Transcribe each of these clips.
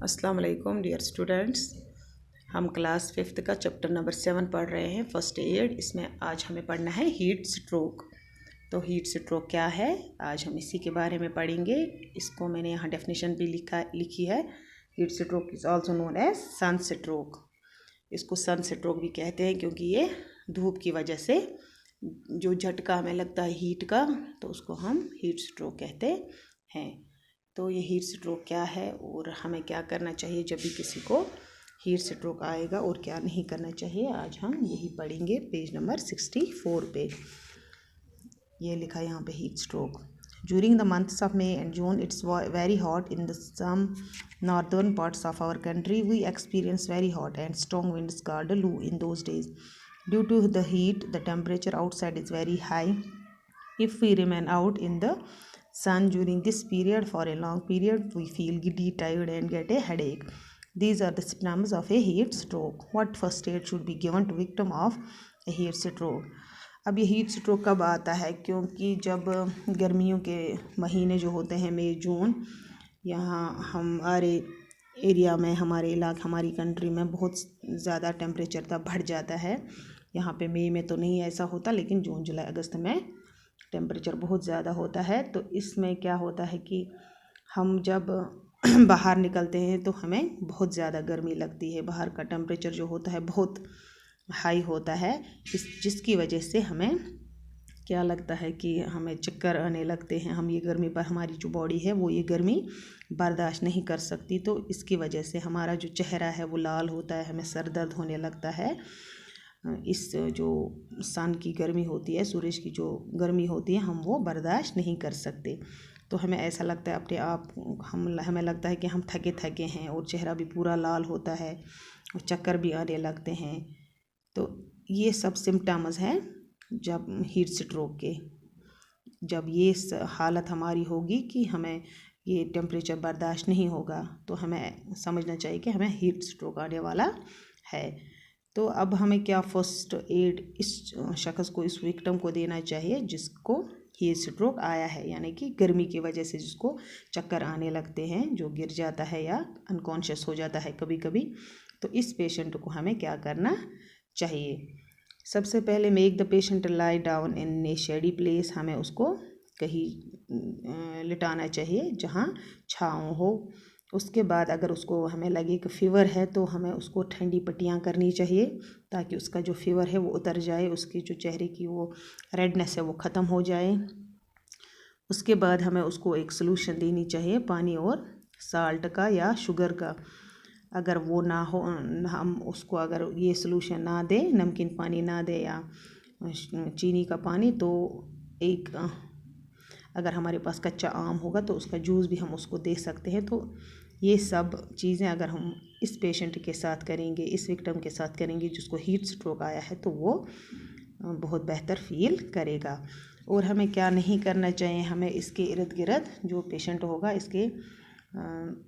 अस्सलाम वालेकुम dear students. हम क्लास 5th का चैप्टर नंबर 7 पढ़ रहे हैं, फर्स्ट एड। इसमें आज हमें पढ़ना है हीट स्ट्रोक। तो हीट स्ट्रोक क्या है, आज हम इसी के बारे में पढ़ेंगे। इसको मैंने यहाँ डेफिनेशन भी लिखी है। Heat stroke is also known as sun stroke. इसको सन स्ट्रोक भी कहते हैं क्योंकि ये धूप की वजह से जो झटका हमें लगता है हीट का, तो उसको हम हीट स्ट्रोक कहते हैं। तो ये हीट स्ट्रोक क्या है और हमें क्या करना चाहिए जब भी किसी को हीट स्ट्रोक आएगा और क्या नहीं करना चाहिए, आज हम यही पढ़ेंगे। पेज नंबर 64 पे ये लिखा है यहाँ पे heat stroke. During the months of May and June, it's very hot in some northern parts of our country. We experience very hot and strong winds called Loo in those days. Due to the heat, the temperature outside is very high. If we remain out in the sun during this period for a long period, we feel giddy, tired and get a headache. These are the symptoms of a heat stroke. What first aid should be given to victim of a heat stroke? अब ये heat stroke कब आता है, क्योंकि जब गर्मियों के महीने जो होते हैं मई जून, यहाँ हमारे एरिया में, हमारे इलाके, हमारी कंट्री में बहुत ज़्यादा टेम्परेचर तब बढ़ जाता है। यहाँ पे मई में तो नहीं ऐसा होता, लेकिन जून जुलाई अगस्त में टेम्परेचर बहुत ज़्यादा होता है। तो इसमें क्या होता है कि हम जब बाहर निकलते हैं तो हमें बहुत ज़्यादा गर्मी लगती है। बाहर का टेम्परेचर जो होता है बहुत हाई होता है, जिसकी वजह से हमें क्या लगता है कि हमें चक्कर आने लगते हैं। हम ये गर्मी पर, हमारी जो बॉडी है वो ये गर्मी बर्दाश्त नहीं कर सकती, तो इसकी वजह से हमारा जो चेहरा है वो लाल होता है, हमें सर दर्द होने लगता है। इस जो सन की गर्मी होती है, सूरज की जो गर्मी होती है, हम वो बर्दाश्त नहीं कर सकते। तो हमें ऐसा लगता है अपने आप, हमें लगता है कि हम थके थके हैं और चेहरा भी पूरा लाल होता है और चक्कर भी आने लगते हैं। तो ये सब सिम्टम्स हैं जब हीट स्ट्रोक के। जब ये हालत हमारी होगी कि हमें ये टेम्परेचर बर्दाश्त नहीं होगा, तो हमें समझना चाहिए कि हमें हीट स्ट्रोक आने वाला है। तो अब हमें क्या फर्स्ट एड इस शख्स को, इस विक्टिम को देना चाहिए जिसको हीट स्ट्रोक आया है, यानी कि गर्मी की वजह से जिसको चक्कर आने लगते हैं, जो गिर जाता है या अनकॉन्शियस हो जाता है कभी कभी। तो इस पेशेंट को हमें क्या करना चाहिए? सबसे पहले make the patient lie down in A shady place. हमें उसको कहीं लिटाना चाहिए जहाँ छाँव हो। उसके बाद अगर उसको हमें लगे कि फ़ीवर है तो हमें उसको ठंडी पट्टियाँ करनी चाहिए ताकि उसका जो फ़ीवर है वो उतर जाए, उसकी जो चेहरे की वो रेडनेस है वो ख़त्म हो जाए। उसके बाद हमें उसको एक सलूशन देनी चाहिए, पानी और साल्ट का या शुगर का। अगर वो ना हो, हम उसको अगर ये सलूशन ना दे, नमकीन पानी ना दे या चीनी का पानी, तो एक अगर हमारे पास कच्चा आम होगा तो उसका जूस भी हम उसको दे सकते हैं। तो ये सब चीज़ें अगर हम इस पेशेंट के साथ करेंगे, इस विक्टिम के साथ करेंगे जिसको हीट स्ट्रोक आया है, तो वो बहुत बेहतर फील करेगा। और हमें क्या नहीं करना चाहिए, हमें इसके इर्द गिर्द जो पेशेंट होगा, इसके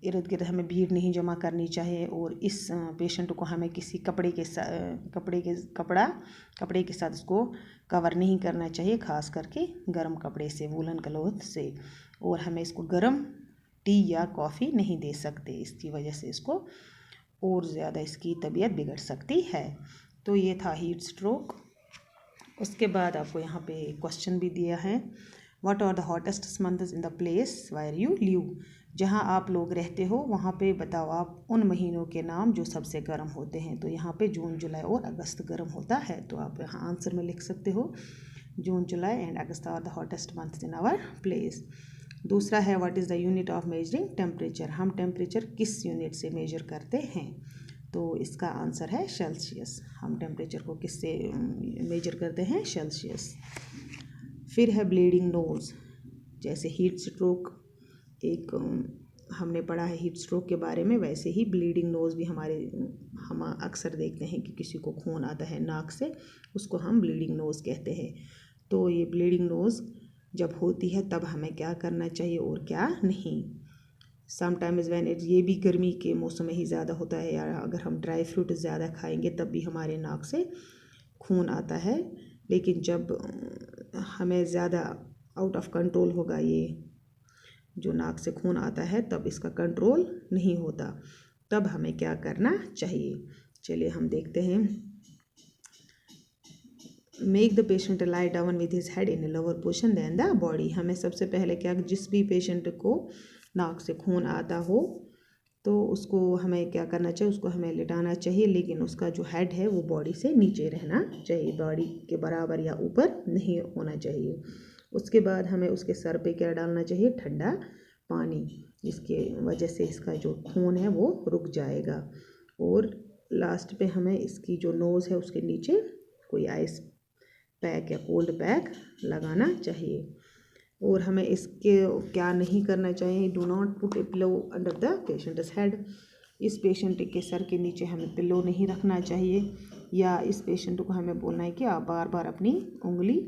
इर्द गिर्द हमें भीड़ नहीं जमा करनी चाहिए। और इस पेशेंट को हमें किसी कपड़े के साथ इसको कवर नहीं करना चाहिए, ख़ास करके गर्म कपड़े से, वूलन क्लॉथ से। और हमें इसको गर्म टी या कॉफ़ी नहीं दे सकते, इसकी वजह से इसको और ज़्यादा इसकी तबीयत बिगड़ सकती है। तो ये था हीट स्ट्रोक। उसके बाद आपको यहाँ पे क्वेश्चन भी दिया है, what are the hottest months in the place where you live. जहाँ आप लोग रहते हो वहाँ पे बताओ आप उन महीनों के नाम जो सबसे गर्म होते हैं। तो यहाँ पे जून जुलाई और अगस्त गर्म होता है, तो आप यहाँ आंसर में लिख सकते हो June July and August are the hottest months in our place. दूसरा है what is the unit of measuring temperature. हम टेम्परेचर किस यूनिट से मेजर करते हैं? तो इसका आंसर है सेल्सियस। हम टेम्परेचर को किससे मेजर करते हैं? सेल्सियस। फिर है ब्लीडिंग नोज़। जैसे हीट स्ट्रोक एक हमने पढ़ा है हीट स्ट्रोक के बारे में, वैसे ही ब्लीडिंग नोज़ भी हम अक्सर देखते हैं कि किसी को खून आता है नाक से, उसको हम ब्लीडिंग नोज़ कहते हैं। तो ये ब्लीडिंग नोज़ जब होती है तब हमें क्या करना चाहिए और क्या नहीं। समटाइम्स व्हेन ये भी गर्मी के मौसम में ही ज़्यादा होता है, या अगर हम ड्राई फ्रूट ज़्यादा खाएंगे तब भी हमारे नाक से खून आता है। लेकिन जब हमें ज़्यादा आउट ऑफ कंट्रोल होगा ये जो नाक से खून आता है तब इसका कंट्रोल नहीं होता। तब हमें क्या करना चाहिए, चलिए हम देखते हैं। Make the patient lie down with his head in lower portion than the body. हमें सबसे पहले क्या, जिस भी पेशेंट को नाक से खून आता हो तो उसको हमें क्या करना चाहिए, उसको हमें लिटाना चाहिए, लेकिन उसका जो हेड है वो बॉडी से नीचे रहना चाहिए, बॉडी के बराबर या ऊपर नहीं होना चाहिए। उसके बाद हमें उसके सर पे क्या डालना चाहिए, ठंडा पानी, जिसके वजह से इसका जो खून है वो रुक जाएगा। और लास्ट पे हमें इसकी जो नोज़ है उसके नीचे कोई आइस पैक या कोल्ड पैक लगाना चाहिए। और हमें इसके क्या नहीं करना चाहिए, do not put A pillow under the patients head. इस पेशेंट के सर के नीचे हमें पिलो नहीं रखना चाहिए, या इस पेशेंट को हमें बोलना है कि आप बार बार अपनी उंगली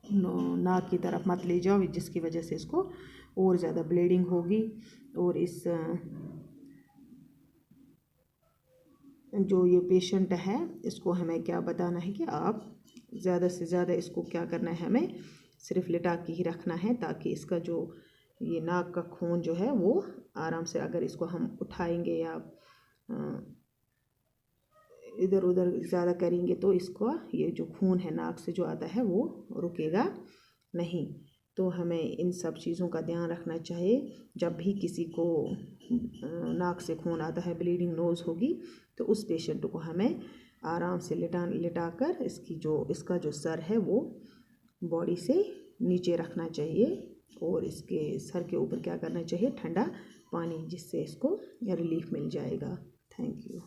नाक की तरफ मत ले जाओ, जिसकी वजह से इसको और ज़्यादा ब्लीडिंग होगी। और इस जो ये पेशेंट है इसको हमें क्या बताना है कि आप ज़्यादा से ज़्यादा इसको क्या करना है, हमें सिर्फ लिटा के ही रखना है, ताकि इसका जो ये नाक का खून जो है वो आराम से, अगर इसको हम उठाएंगे या इधर उधर ज़्यादा करेंगे तो इसको ये जो खून है नाक से जो आता है वो रुकेगा नहीं। तो हमें इन सब चीज़ों का ध्यान रखना चाहिए। जब भी किसी को नाक से खून आता है, ब्लीडिंग नोज़ होगी, तो उस पेशेंट को हमें आराम से लिटाकर इसका जो सर है वो बॉडी से नीचे रखना चाहिए, और इसके सर के ऊपर क्या करना चाहिए, ठंडा पानी, जिससे इसको रिलीफ मिल जाएगा। Thank you.